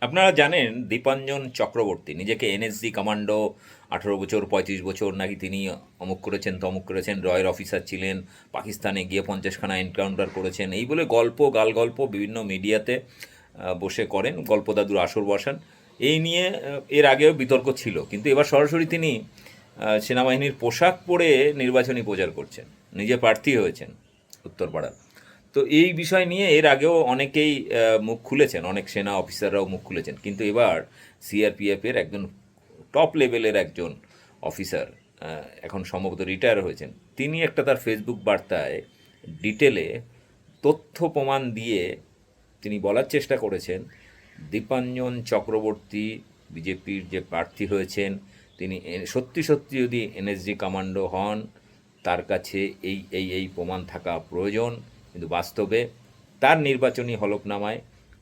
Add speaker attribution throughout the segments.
Speaker 1: আপনারা জানেন দীপাঞ্জন চক্রবর্তী নিজেকে এনএসজি কমান্ডো, 18 বছর 35 বছর নাকি তিনি অমুক করেছেন তমুক করেছেন, রয়ের অফিসার ছিলেন, পাকিস্তানে গিয়ে 50খানা এনকাউন্টার করেছেন, এই বলে গল্প গাল গল্প বিভিন্ন মিডিয়াতে বসে করেন, গল্প দাদুর আসর বসান। এই নিয়ে এর আগেও বিতর্ক ছিল, কিন্তু এবার সরাসরি তিনি সেনাবাহিনীর পোশাক পরে নির্বাচনী প্রচার করছেন, নিজে প্রার্থী হয়েছেন উত্তরপাড়া। তো এই বিষয় নিয়ে এর আগেও অনেকেই মুখ খুলেছেন, অনেক সেনা অফিসাররাও মুখ খুলেছেন, কিন্তু এবার সিআরপিএফের একজন টপ লেভেলের একজন অফিসার, এখন সম্ভবত রিটায়ার হয়েছেন, তিনি একটা তার ফেসবুক বার্তায় ডিটেলে তথ্য প্রমাণ দিয়ে তিনি বলার চেষ্টা করেছেন দীপাঞ্জন চক্রবর্তী বিজেপির যে প্রার্থী হয়েছেন তিনি সত্যি সত্যি যদি এনএসজি কমান্ডো হন, তার কাছে এই প্রমাণ থাকা প্রয়োজন, কিন্তু বাস্তবে তার নির্বাচনী হলফনামায়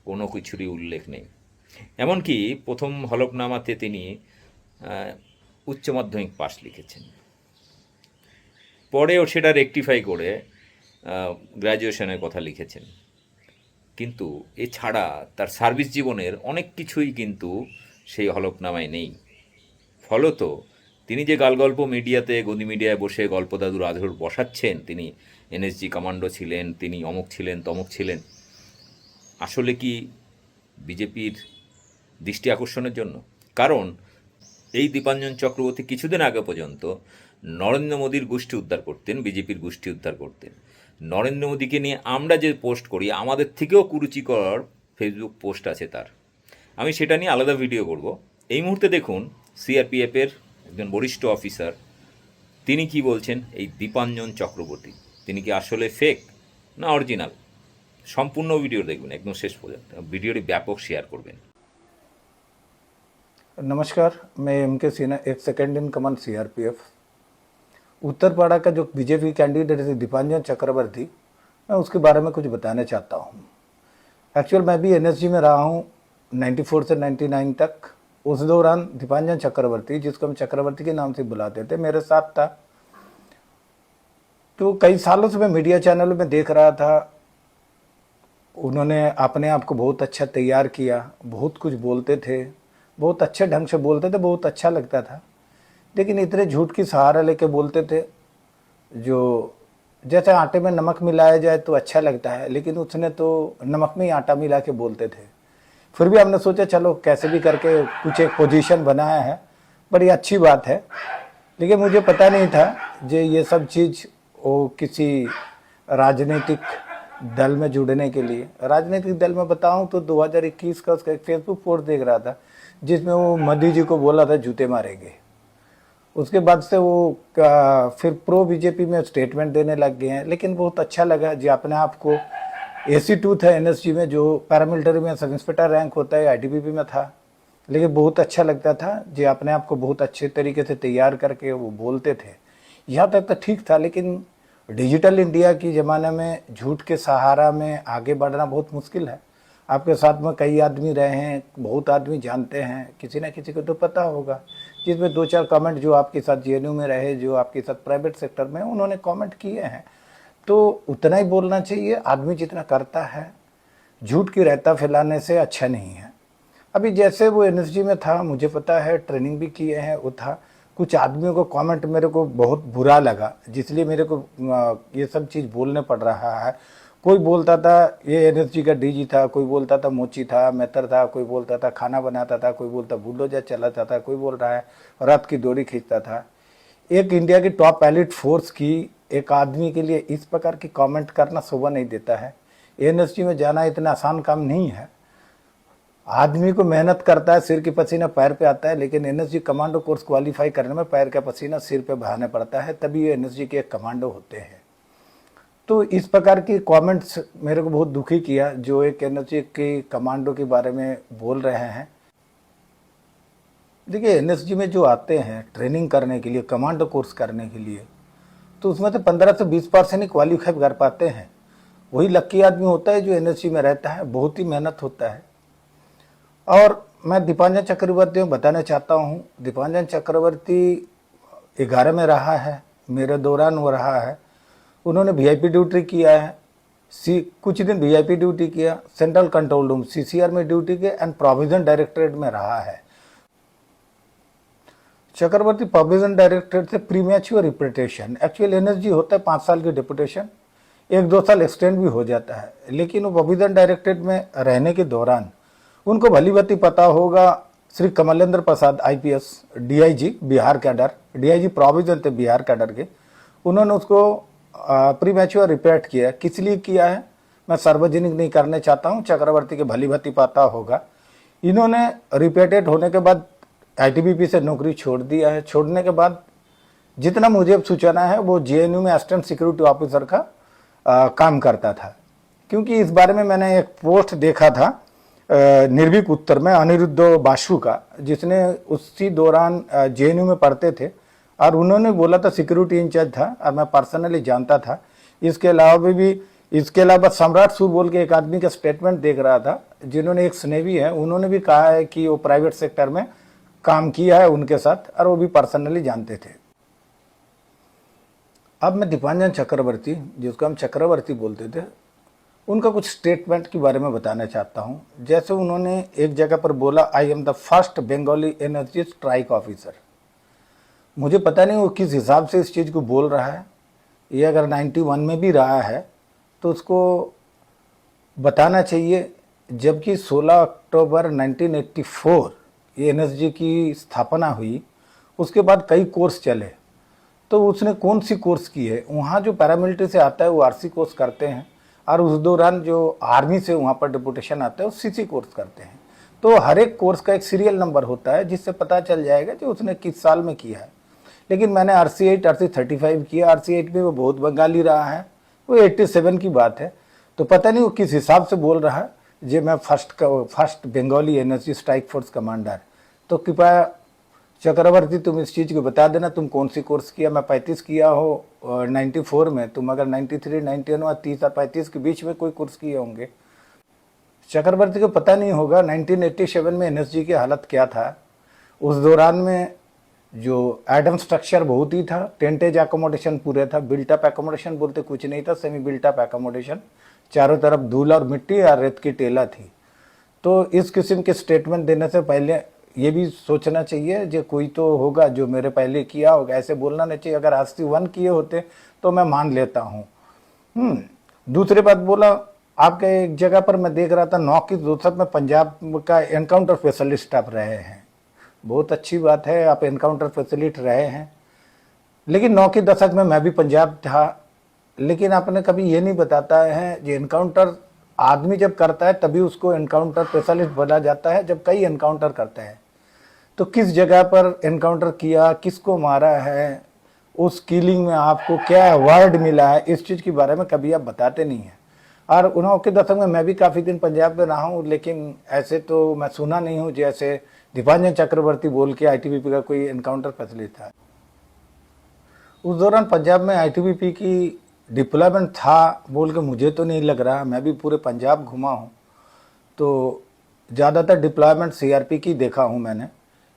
Speaker 1: কোনো কিছুরই উল্লেখ নেই। এমনকি প্রথম হলফনামাতে তিনি উচ্চ মাধ্যমিক পাস লিখেছেন, পরেও সেটা রেকটিফাই করে গ্র্যাজুয়েশনের কথা লিখেছেন, কিন্তু এছাড়া তার সার্ভিস জীবনের অনেক কিছুই কিন্তু সেই হলফনামায় নেই। ফলত তিনি যে গালগল্প মিডিয়াতে গদি মিডিয়ায় বসে গল্প দাদুর আধর বসাচ্ছেন, তিনি এনএসজি কমান্ডো ছিলেন, তিনি অমুক ছিলেন তমুক ছিলেন, আসলে কি বিজেপির দৃষ্টি আকর্ষণের জন্য? কারণ এই দীপাঞ্জন চক্রবর্তী কিছুদিন আগে পর্যন্ত নরেন্দ্র মোদীর গোষ্ঠী উদ্ধার করতেন, বিজেপির গোষ্ঠী উদ্ধার করতেন। নরেন্দ্র মোদীকে নিয়ে আমরা যে পোস্ট করি, আমাদের থেকেও কুরুচিকর ফেসবুক পোস্ট আছে তার, আমি সেটা নিয়ে আলাদা ভিডিও করব। এই মুহূর্তে দেখুন সিআরপিএফের একজন বরিষ্ঠ অফিসার তিনি কি বলছেন এই দীপাঞ্জন চক্রবর্তী, তিনি কি আসলে ফেক না অরিজিনাল। সম্পূর্ণ ভিডিও দেখবেন একদম শেষ পর্যন্ত, ভিডিওটি ব্যাপক শেয়ার করবেন।
Speaker 2: नमस्कार, मैं एम के सिन्हा, एक second in command CRPF. Uttarpara का जो बीजेपी कैंडिडेट है दीपांजन चक्रवर्ती, मैं उसके बारे में कुछ बताना चाहता हूँ। एक्चुअल मैं भी एनएसजी में रहा हूँ 94 से 99 तक। उस दौरान दीपांजन चक्रवर्ती, जिसको हम चक्रवर्ती के नाम से बुलाते थे, मेरे साथ था। तो कई सालों से मैं मीडिया चैनल में देख रहा था, उन्होंने अपने आप को बहुत अच्छा तैयार किया, बहुत कुछ बोलते थे, बहुत अच्छे ढंग से बोलते थे, बहुत अच्छा लगता था। लेकिन इतने झूठ की सहारा लेके बोलते थे, जो जैसे आटे में नमक मिलाया जाए तो अच्छा लगता है, लेकिन उसने तो नमक में ही आटा मिला के बोलते थे। फिर भी हमने सोचा चलो कैसे भी करके कुछ एक पोजीशन बनाया है, बड़ी अच्छी बात है। लेकिन मुझे पता नहीं था जो ये सब चीज़ वो किसी राजनीतिक दल में जुड़ने के लिए, राजनीतिक दल में बताऊं तो 2021 का उसका एक फेसबुक पोस्ट देख रहा था, जिसमें वो मोदी जी को बोला था जूते मारेंगे। उसके बाद से वो फिर प्रो बीजेपी में स्टेटमेंट देने लग गए हैं। लेकिन बहुत अच्छा लगा जो अपने आप को AC2 था एनएसजी में, जो पैरामिलिट्री में सब इंस्पेक्टर रैंक होता है, आईटीबीपी में था। लेकिन बहुत अच्छा लगता था जो अपने आप को बहुत अच्छे तरीके से तैयार करके वो बोलते थे। यहाँ तक तो ठीक था, लेकिन डिजिटल इंडिया की ज़माने में झूठ के सहारा में आगे बढ़ना बहुत मुश्किल है। आपके साथ में कई आदमी रहे हैं, बहुत आदमी जानते हैं, किसी न किसी को तो पता होगा, जिसमें 2-4 कमेंट जो आपके साथ जेएनयू में रहे, जो आपके साथ प्राइवेट सेक्टर में, उन्होंने कमेंट किए हैं। तो उतना ही बोलना चाहिए, आदमी जितना करता है। झूठ की रहता फैलाने से अच्छा नहीं है। अभी जैसे वो एनएसजी में था, मुझे पता है, ट्रेनिंग भी किए हैं, वो था। कुछ आदमियों को कमेंट मेरे को बहुत बुरा लगा, जिसलिए मेरे को ये सब चीज़ बोलने पड़ रहा है। कोई बोलता था ये एनएसजी का डीजी था, कोई बोलता था मोची था, मेहतर था, कोई बोलता था खाना बनाता था, कोई बोलता बुलडोजर चलाता था, कोई बोल रहा है रथ की डोरी खींचता था। एक इंडिया की टॉप एलिट फोर्स की एक आदमी के लिए इस प्रकार की कमेंट करना शोभा नहीं देता है। एनएसजी में जाना इतना आसान काम नहीं है। आदमी को मेहनत करता है, सिर की पसीना पैर पे आता है, लेकिन एनएसजी कमांडो कोर्स क्वालिफाई करने में पैर का पसीना सिर पे बहाना पड़ता है, तभी ये एनएसजी के एक कमांडो होते हैं। तो इस प्रकार की कमेंट्स मेरे को बहुत दुखी किया, जो एक एनएसजी के कमांडो के बारे में बोल रहे हैं। देखिए, एनएसजी में जो आते हैं ट्रेनिंग करने के लिए, कमांडो कोर्स करने के लिए, तो उसमें से 15 से 20% ही क्वालिफाई कर पाते हैं। वही लक्की आदमी होता है जो एनएसजी में रहता है, बहुत ही मेहनत होता है। और मैं दीपांजन चक्रवर्ती में बताना चाहता हूँ, दीपांजन चक्रवर्ती 11 में रहा है, मेरे दौरान वो रहा है। उन्होंने वीआईपी ड्यूटी किया है, कुछ दिन वीआईपी ड्यूटी किया, सेंट्रल कंट्रोल रूम सीसीआर में ड्यूटी किया एंड प्रोविजन डायरेक्टरेट में रहा है। चक्रवर्ती प्रोविजन डायरेक्टरेट से प्रीमैच्योर रिप्यूटेशन, एक्चुअल एनएसजी होता है 5 साल की डिप्यूटेशन, 1-2 साल एक्सटेंड भी हो जाता है, लेकिन वो प्रोविजन डायरेक्टरेट में रहने के दौरान उनको भली भांति पता होगा Shri Kamlendra Prasad IPS DIG Bihar cadre, DIG provision थे बिहार कैडर के, उन्होंने उसको प्रीमैच्योर रिपेट किया। किस लिए किया है मैं सार्वजनिक नहीं करना चाहता हूं, चक्रवर्ती के भली भांति पता होगा। इन्होंने रिपेटेड होने के बाद आईटीबीपी से नौकरी छोड़ दिया है। छोड़ने के बाद जितना मुझे सूचना है वो जेएनयू में असिस्टेंट सिक्योरिटी ऑफिसर का काम करता था, क्योंकि इस बारे में मैंने एक पोस्ट देखा था निर्भीक उत्तर में अनिरुद्ध बासु का, जिसने उसी दौरान जेएनयू में पढ़ते थे और उन्होंने बोला था, सिक्योरिटी इंचार्ज था और मैं पर्सनली जानता था। इसके अलावा सम्राट सूर बोल के एक आदमी का स्टेटमेंट देख रहा था, जिन्होंने एक स्नेवी है, उन्होंने भी कहा है कि वो प्राइवेट सेक्टर में काम किया है उनके साथ और वो भी पर्सनली जानते थे। अब मैं दीपांजन चक्रवर्ती, जिसको हम चक्रवर्ती बोलते थे, उनका कुछ स्टेटमेंट के बारे में बताना चाहता हूं। जैसे उन्होंने एक जगह पर बोला, I am the first Bengali energy strike officer. मुझे पता नहीं वो किस हिसाब से इस चीज़ को बोल रहा है, ये अगर 91 में भी रहा है तो उसको बताना चाहिए, जबकि 16 अक्टूबर 1984 ये एनएसजी की स्थापना हुई, उसके बाद कई कोर्स चले, तो उसने कौन सी कोर्स की है? वहाँ जो पैरामिलिट्री से आता है वो आरसी कोर्स करते हैं और उस दौरान जो आर्मी से वहाँ पर डिपुटेशन आता है वो सीसी कोर्स करते हैं। तो हर एक कोर्स का एक सीरियल नंबर होता है जिससे पता चल जाएगा कि उसने किस साल में किया है। लेकिन मैंने RC8 RC35 किया, RC8 में वो बहुत बंगाली रहा है, वो 87 की बात है, तो पता नहीं वो किस हिसाब से बोल रहा है जे मैं first Bengali energy strike force commander. तो कृपया चक्रवर्ती तुम इस चीज़ को बता देना, तुम कौन सी कोर्स किया। मैं 35 किया हो 94 में, तुम अगर 93, 91 और 30 और 35 के बीच में कोई कोर्स किए होंगे। चक्रवर्ती को पता नहीं होगा 1987 में एनएसजी की हालत क्या था। उस दौरान में जो एडम स्ट्रक्चर बहुत ही था, टेंटेज एकोमोडेशन पूरे था, बिल्ट अप एकोमोडेशन बोलते कुछ नहीं था, सेमी बिल्ट अप एकोमोडेशन, चारों तरफ धूल और मिट्टी और रेत की टेला थी। तो इस किस्म के स्टेटमेंट देने से पहले ये भी सोचना चाहिए जो कोई तो होगा जो मेरे पहले किया होगा, ऐसे बोलना नहीं चाहिए। अगर RC1 किए होते तो मैं मान लेता हूँ। दूसरी बात बोला, आपके एक जगह पर मैं देख रहा था 9 की दशक में पंजाब का एनकाउंटर स्पेशलिस्ट आप रहे हैं, बहुत अच्छी बात है, आप एनकाउंटर स्पेशलिस्ट रहे हैं। लेकिन 9 की दशक में मैं भी पंजाब था, लेकिन आपने कभी ये नहीं बताता है जो एनकाउंटर आदमी जब करता है तभी उसको एनकाउंटर स्पेशलिस्ट बोला जाता है, जब कई एनकाउंटर करते हैं। तो किस जगह पर एनकाउंटर किया, किसको मारा है, उस किलिंग में आपको क्या अवार्ड मिला है, इस चीज़ के बारे में कभी आप बताते नहीं हैं। और 9 के दशक में मैं भी काफ़ी दिन पंजाब में रहा हूँ, लेकिन ऐसे तो मैं सुना नहीं हूँ जैसे दीपांजन चक्रवर्ती बोल के आईटीबीपी का कोई एनकाउंटर स्पेशलिस्ट था। उस दौरान पंजाब में आईटीबीपी की डिप्लॉयमेंट था बोल के मुझे तो नहीं लग रहा। मैं भी पूरे पंजाब घुमा हूँ तो ज़्यादातर डिप्लॉयमेंट सीआरपी की देखा हूँ मैंने,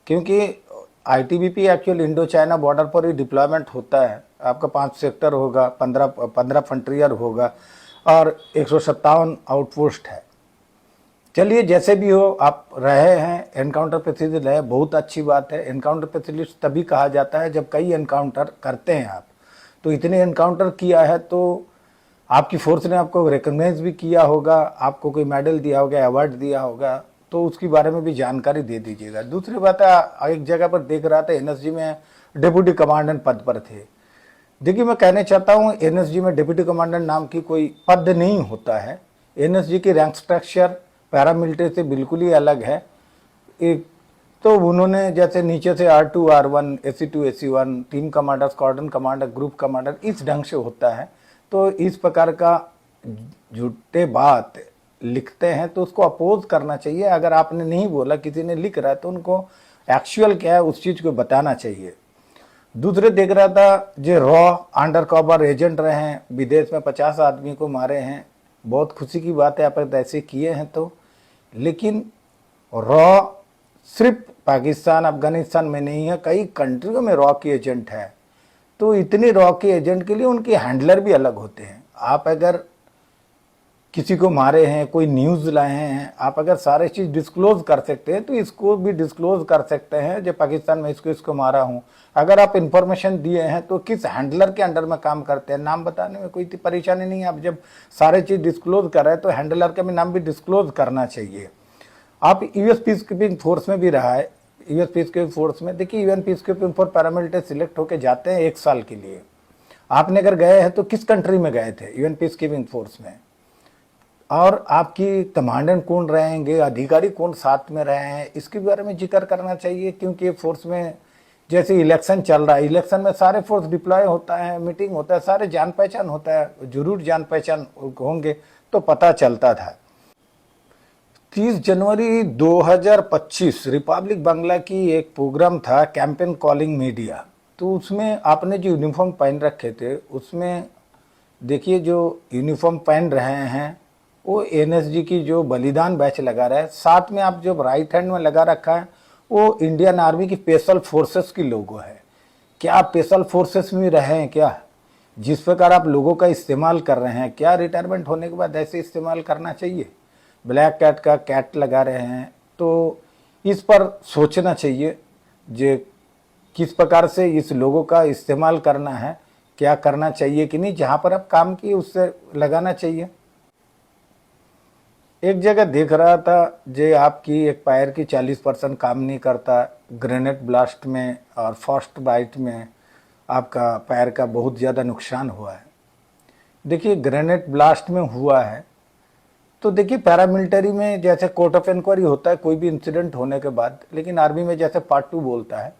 Speaker 2: क्योंकि ITBP actual Indo China border पर ही डिप्लॉयमेंट होता है। आपका 5 सेक्टर होगा, 15 फ्रंटियर होगा और 157 आउटपोस्ट है। चलिए जैसे भी हो, आप रहे हैं एनकाउंटर स्पेशलिस्ट रहे, बहुत अच्छी बात है। एनकाउंटर स्पेशलिस्ट तभी कहा जाता है जब कई एनकाउंटर करते हैं आप। तो इतने एनकाउंटर किया है तो आपकी फोर्स ने आपको रिकॉग्नाइज भी किया होगा, आपको कोई मेडल दिया होगा, अवार्ड दिया होगा, तो उसके बारे में भी जानकारी दे दीजिएगा। दूसरी बात है, एक जगह पर देख रहा था एनएसजी में डिप्टी कमांडेंट पद पर थे। देखिए मैं कहना चाहता हूँ एनएसजी में डिप्टी कमांडेंट नाम की कोई पद नहीं होता है। एनएसजी की रैंक स्ट्रक्चर पैरामिलिट्री से बिल्कुल ही अलग है। एक तो उन्होंने जैसे नीचे से R2 R1 AC2 AC1 team commander, squadron commander, group commander, इस ढंग से होता है। तो इस प्रकार का झूठे बात लिखते हैं तो उसको अपोज करना चाहिए। अगर आपने नहीं बोला, किसी ने लिख रहा है, तो उनको एक्चुअल क्या है उस चीज़ को बताना चाहिए। दूसरे देख रहा था जो रॉ अंडर कवर एजेंट रहे हैं, विदेश में 50 आदमी को मारे हैं, बहुत खुशी की बात है आप ऐसे किए हैं तो। लेकिन रॉ सिर्फ पाकिस्तान अफगानिस्तान में नहीं है, कई कंट्रियों में रॉ के एजेंट है। तो इतने रॉ के एजेंट के लिए उनके हैंडलर भी अलग होते हैं। आप अगर किसी को मारे हैं, कोई न्यूज़ लाए हैं, आप अगर सारे चीज़ डिस्क्लोज कर सकते हैं तो इसको भी डिस्क्लोज कर सकते हैं जो पाकिस्तान में इसको मारा हूँ। अगर आप इंफॉर्मेशन दिए हैं तो किस हैंडलर के अंडर में काम करते हैं, नाम बताने में कोई परेशानी नहीं है। आप जब सारे चीज़ डिस्क्लोज कर रहे हैं तो हैंडलर का भी नाम भी डिस्क्लोज करना चाहिए। आप यूएस पीस कीपिंग फोर्स में भी रहा है, यूएस पीस कीपिंग फोर्स में देखिए UN peace keeping force paramilitary select होकर जाते हैं 1 साल के लिए। आपने अगर गए हैं तो किस कंट्री में गए थे यूएन पीस कीपिंग फोर्स में, और आपकी कमांडेंट कौन रहेंगे, अधिकारी कौन साथ में रहे हैं, इसके बारे में जिक्र करना चाहिए। क्योंकि फोर्स में जैसे इलेक्शन चल रहा है, इलेक्शन में सारे फोर्स डिप्लॉय होता है, मीटिंग होता है, सारे जान पहचान होता है, जरूर जान पहचान होंगे तो पता चलता था। 30 जनवरी 2025 रिपब्लिक बांग्ला की एक प्रोग्राम था कैंपेन कॉलिंग मीडिया, तो उसमें आपने जो यूनिफॉर्म पहन रखे थे उसमें देखिए जो यूनिफॉर्म पहन रहे हैं वो एनएसजी की जो बलिदान बैच लगा रहा है, साथ में आप जो राइट हैंड में लगा रखा है वो इंडियन आर्मी की स्पेशल फोर्सेस की लोगो है। क्या आप स्पेशल फोर्सेस में रहे हैं क्या? जिस प्रकार आप लोगों का इस्तेमाल कर रहे हैं, क्या रिटायरमेंट होने के बाद ऐसे इस्तेमाल करना चाहिए? ब्लैक कैट का कैट लगा रहे हैं, तो इस पर सोचना चाहिए जो किस प्रकार से इस लोगों का इस्तेमाल करना है, क्या करना चाहिए कि नहीं। जहाँ पर आप काम किए उससे लगाना चाहिए। एक जगह देख रहा था जे आपकी एक पैर की 40% काम नहीं करता, ग्रेनेड ब्लास्ट में और फर्स्ट बाइट में आपका पैर का बहुत ज़्यादा नुकसान हुआ है। देखिए ग्रेनेड ब्लास्ट में हुआ है तो देखिए पैरामिलिट्री में जैसे कोर्ट ऑफ इंक्वायरी होता है कोई भी इंसिडेंट होने के बाद, लेकिन आर्मी में जैसे पार्ट 2 बोलता है,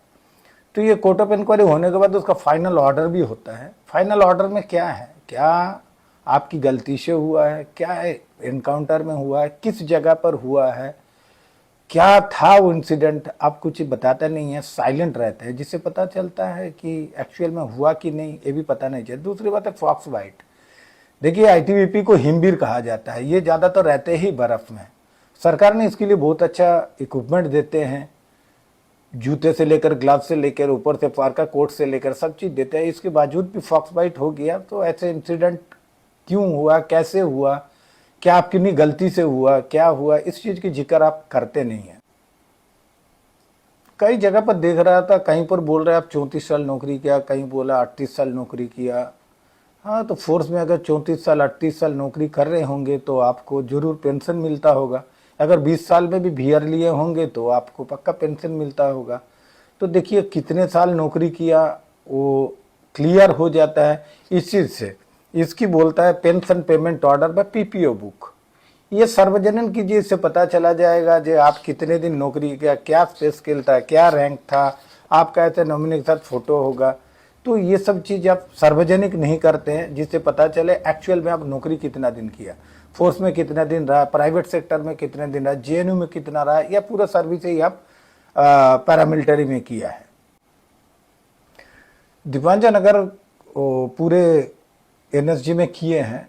Speaker 2: तो ये कोर्ट ऑफ इंक्वायरी होने के बाद उसका फाइनल ऑर्डर भी होता है। फाइनल ऑर्डर में क्या है, क्या आपकी गलती से हुआ है, क्या एनकाउंटर में हुआ है, किस जगह पर हुआ है, क्या था वो इंसिडेंट, आप कुछ बताते नहीं है, साइलेंट रहते हैं, जिससे पता चलता है कि एक्चुअल में हुआ कि नहीं ये भी पता नहीं चलता। दूसरी बात है फॉक्स बाइट। देखिए आईटीबीपी को हिमबीर कहा जाता है, ये ज़्यादातर रहते ही बर्फ़ में। सरकार ने इसके लिए बहुत अच्छा इक्विपमेंट देते हैं, जूते से लेकर ग्लव्स से लेकर ऊपर से पार्का कोट से लेकर सब चीज़ देते हैं। इसके बावजूद भी फॉक्स बाइट हो गया, तो ऐसे इंसिडेंट क्यों हुआ, कैसे हुआ, क्या आपकी नहीं गलती से हुआ, क्या हुआ, इस चीज़ की जिक्र आप करते नहीं हैं। कई जगह पर देख रहा था, कहीं पर बोल रहे आप 34 साल नौकरी किया, कहीं बोला 38 साल नौकरी किया। हाँ, तो फोर्स में अगर 34 साल 38 साल नौकरी कर रहे होंगे तो आपको जरूर पेंशन मिलता होगा। अगर 20 साल में भी वीआर लिए होंगे तो आपको पक्का पेंशन मिलता होगा। तो देखिए कितने साल नौकरी किया वो क्लियर हो जाता है इस चीज़ से। इसकी बोलता है pension payment order by PPO book. ये सार्वजनिक कीजिए, इससे पता चला जाएगा जो आप कितने दिन नौकरी किया, क्या पे स्केल था, क्या रैंक था, आपका ऐसे नॉमिनी के साथ फोटो होगा। तो ये सब चीज़ आप सार्वजनिक नहीं करते हैं जिससे पता चले एक्चुअल में आप नौकरी कितना दिन किया, फोर्स में कितना दिन रहा, प्राइवेट सेक्टर में कितने दिन रहा, जेएनयू में कितना रहा, या पूरा सर्विस ही आप पैरामिलिट्री में किया है। दीपांजन अगर पूरे एनएसजी में किए हैं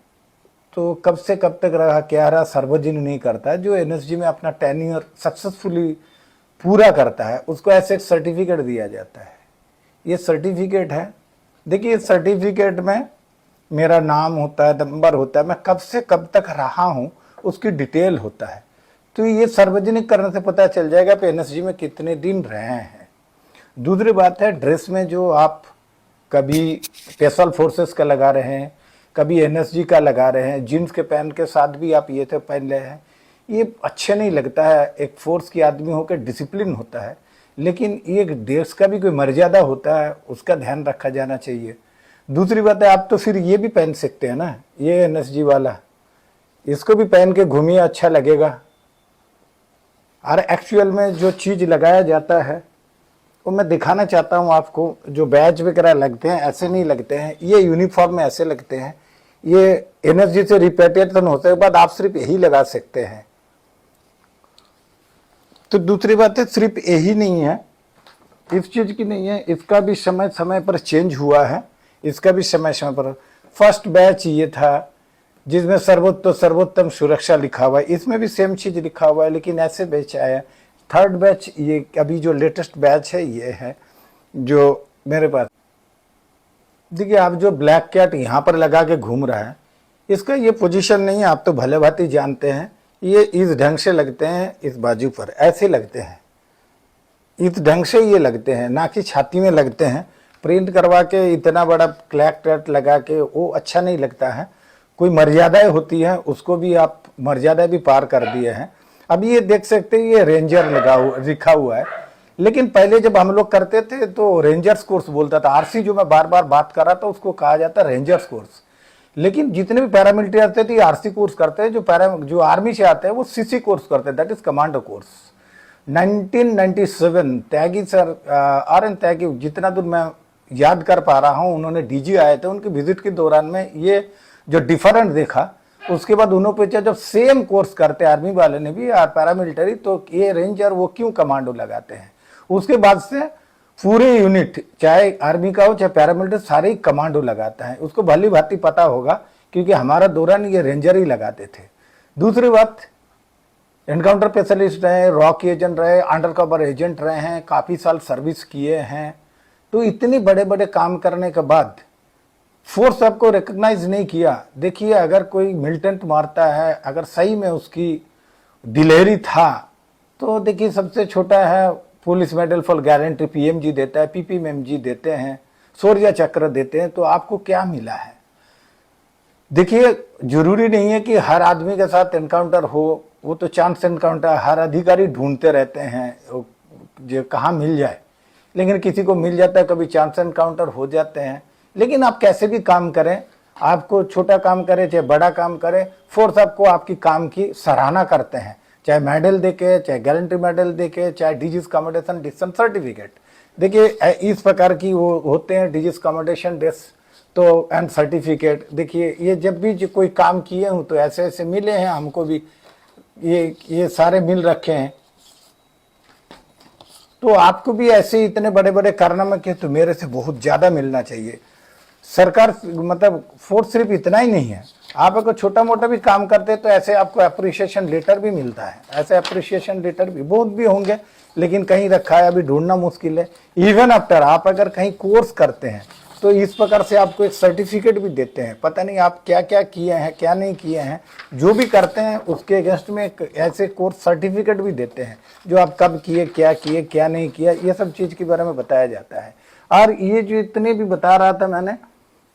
Speaker 2: तो कब से कब तक रहा, क्या रहा, सार्वजनिक नहीं करता है। जो एनएसजी में अपना टेन्योर सक्सेसफुली पूरा करता है उसको ऐसे एक सर्टिफिकेट दिया जाता है। ये सर्टिफिकेट है, देखिए इस सर्टिफिकेट में मेरा नाम होता है, नंबर होता है, मैं कब से कब तक रहा हूँ उसकी डिटेल होता है। तो ये सार्वजनिक करने से पता चल जाएगा कि एनएसजी में कितने दिन रहे हैं। दूसरी बात है ड्रेस में जो आप कभी स्पेशल फोर्सेस का लगा रहे हैं, कभी एनएसजी का लगा रहे हैं, जीन्स के पैंट के साथ भी आप ये तो पहन रहे हैं, ये अच्छे नहीं लगता है। एक फोर्स की आदमी होकर डिसिप्लिन होता है, लेकिन ये देश का भी कोई मर्यादा होता है, उसका ध्यान रखा जाना चाहिए। दूसरी बात है आप तो फिर ये भी पहन सकते हैं ना, ये एनएसजी वाला, इसको भी पहन के घूमिए, अच्छा लगेगा। और एक्चुअल में जो चीज़ लगाया जाता है वो मैं दिखाना चाहता हूँ आपको। जो बैज वगैरह लगते हैं ऐसे नहीं लगते हैं, ये यूनिफॉर्म में ऐसे लगते हैं। ये एनएसजी से रिपेटेशन होने के बाद आप सिर्फ यही लगा सकते हैं। तो दूसरी बात है सिर्फ यही नहीं है, इस चीज़ की नहीं है, इसका भी समय समय पर चेंज हुआ है, इसका भी समय समय पर। फर्स्ट बैच ये था जिसमें सर्वोत्तम सुरक्षा लिखा हुआ है, इसमें भी सेम चीज़ लिखा हुआ है, लेकिन ऐसे बैच आया। थर्ड बैच ये अभी जो लेटेस्ट बैच है ये है जो मेरे पास। देखिए आप जो ब्लैक कैट यहाँ पर लगा के घूम रहा है, इसका ये पोजीशन नहीं है, आप तो भले भांति जानते हैं। ये इस ढंग से लगते हैं, इस बाजू पर ऐसे लगते हैं, इस ढंग से ये लगते हैं, ना कि छाती में लगते हैं। प्रिंट करवा के इतना बड़ा क्लैक टैट लगा के वो अच्छा नहीं लगता है। कोई मर्यादाएं होती हैं, उसको भी आप मर्यादा भी पार कर दिए हैं। अब ये देख सकते हैं, ये रेंजर लिखा हुआ है, लेकिन पहले जब हम लोग करते थे तो रेंजर्स कोर्स बोलता था। आरसी जो मैं बार बार बात कर रहा था उसको कहा जाता है रेंजर्स कोर्स। लेकिन जितने भी पैरामिलिट्री आते थे आरसी कोर्स करते हैं, जो आर्मी से आते हैं वो सीसी कोर्स करते हैं, that is commando course. 1997 Tyagi sir, R N Tyagi, जितना दूर मैं याद कर पा रहा हूं, उन्होंने डीजी आए थे, उनके विजिट के दौरान में ये जो डिफरेंट देखा, उसके बाद उन्होंने पूछा जब सेम कोर्स करते आर्मी वाले ने भी पैरामिलिट्री, तो ये रेंजर वो क्यों कमांडो लगाते हैं। उसके बाद से पूरे यूनिट, चाहे आर्मी का हो चाहे पैरामिलिट्री, सारे ही कमांडो लगाता है। उसको भली भांति पता होगा, क्योंकि हमारा दौरान ये रेंजर ही लगाते थे। दूसरी बात, एनकाउंटर स्पेशलिस्ट रहे, रॉक एजेंट रहे, अंडर कवर एजेंट रहे हैं, काफी साल सर्विस किए हैं। तो इतने बड़े बड़े काम करने के बाद फोर्स आपको रिकॉग्नाइज नहीं किया। देखिए, अगर कोई मिलिटेंट मारता है, अगर सही में उसकी दिलेरी था, तो देखिए सबसे छोटा है police medal for guarantee PMG देता है, पीपीएमजी देते हैं, शौर्य चक्र देते हैं। तो आपको क्या मिला है? देखिए, जरूरी नहीं है कि हर आदमी के साथ एनकाउंटर हो, वो तो चांस एनकाउंटर हर अधिकारी ढूंढते रहते हैं जो कहाँ मिल जाए, लेकिन किसी को मिल जाता है, कभी चांस एनकाउंटर हो जाते हैं। लेकिन आप कैसे भी काम करें, आपको छोटा काम करें चाहे बड़ा काम करें, फोर्स आपको आपकी काम की सराहना करते हैं, चाहे मेडल देके, चाहे गारंटी मेडल देके, चाहे डीजीज कमेंडेशन डिस्टेंस सर्टिफिकेट। देखिए, इस प्रकार की वो होते हैं डीजीज कमेंडेशन डिस तो एंड सर्टिफिकेट। देखिए, ये जब भी जो कोई काम किए हूँ तो ऐसे ऐसे मिले हैं हमको भी, ये सारे मिल रखे हैं। तो आपको भी ऐसे इतने बड़े बड़े कारनामे के तो मेरे से बहुत ज्यादा मिलना चाहिए। सरकार मतलब फोर्स सिर्फ इतना ही नहीं है, आप अगर छोटा मोटा भी काम करते हैं तो ऐसे आपको अप्रिशिएशन लेटर भी मिलता है। ऐसे अप्रिशिएशन लेटर भी बहुत भी होंगे, लेकिन कहीं रखा है, अभी ढूंढना मुश्किल है। इवन आफ्टर आप अगर कहीं कोर्स करते हैं तो इस प्रकार से आपको एक सर्टिफिकेट भी देते हैं। पता नहीं आप क्या क्या किए हैं, क्या नहीं किए हैं, जो भी करते हैं उसके अगेंस्ट में ऐसे कोर्स सर्टिफिकेट भी देते हैं, जो आप कब किए, क्या नहीं किया, ये सब चीज़ के बारे में बताया जाता है। और ये जो इतने भी बता रहा था मैंने,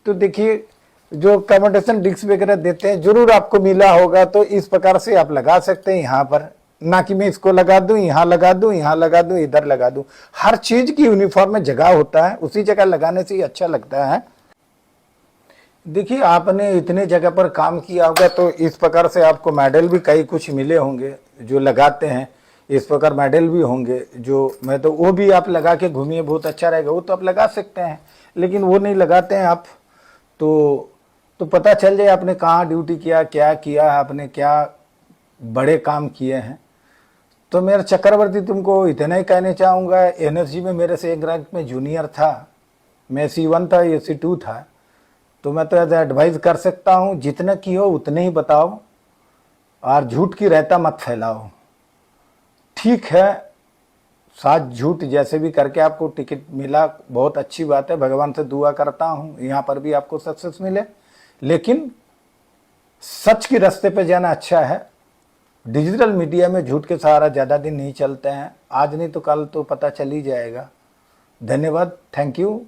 Speaker 2: तो देखिए जो कमेंडेशन डिस्क वगैरह देते हैं, जरूर आपको मिला होगा। तो इस प्रकार से आप लगा सकते हैं यहाँ पर, ना कि मैं इसको लगा दूं, यहाँ लगा दूं, यहाँ लगा दूं, इधर लगा दूं। हर चीज की यूनिफॉर्म में जगह होता है, उसी जगह लगाने से ही अच्छा लगता है। देखिए, आपने इतने जगह पर काम किया होगा, तो इस प्रकार से आपको मेडल भी कई कुछ मिले होंगे जो लगाते हैं। इस प्रकार मेडल भी होंगे जो, मैं तो वो भी आप लगा के घूमिए, बहुत अच्छा रहेगा। वो तो आप लगा सकते हैं, लेकिन वो नहीं लगाते हैं आप, तो पता चल जाए आपने कहाँ ड्यूटी किया, क्या किया, आपने क्या बड़े काम किए हैं। तो मेरा चक्रवर्ती तुमको इतना ही कहना चाहूँगा, एनएसजी में मेरे से एक रैंक में जूनियर था, मैं C1 था, ये C2 था। तो मैं तो एडवाइस कर सकता हूँ, जितना की हो उतने ही बताओ, और झूठ की रहता मत फैलाओ। ठीक है, साथ झूठ जैसे भी करके आपको टिकट मिला, बहुत अच्छी बात है, भगवान से दुआ करता हूँ यहाँ पर भी आपको सक्सेस मिले। लेकिन सच के रास्ते पे जाना अच्छा है। डिजिटल मीडिया में झूठ के सहारा ज़्यादा दिन नहीं चलते हैं, आज नहीं तो कल तो पता चल ही जाएगा। धन्यवाद, थैंक यू।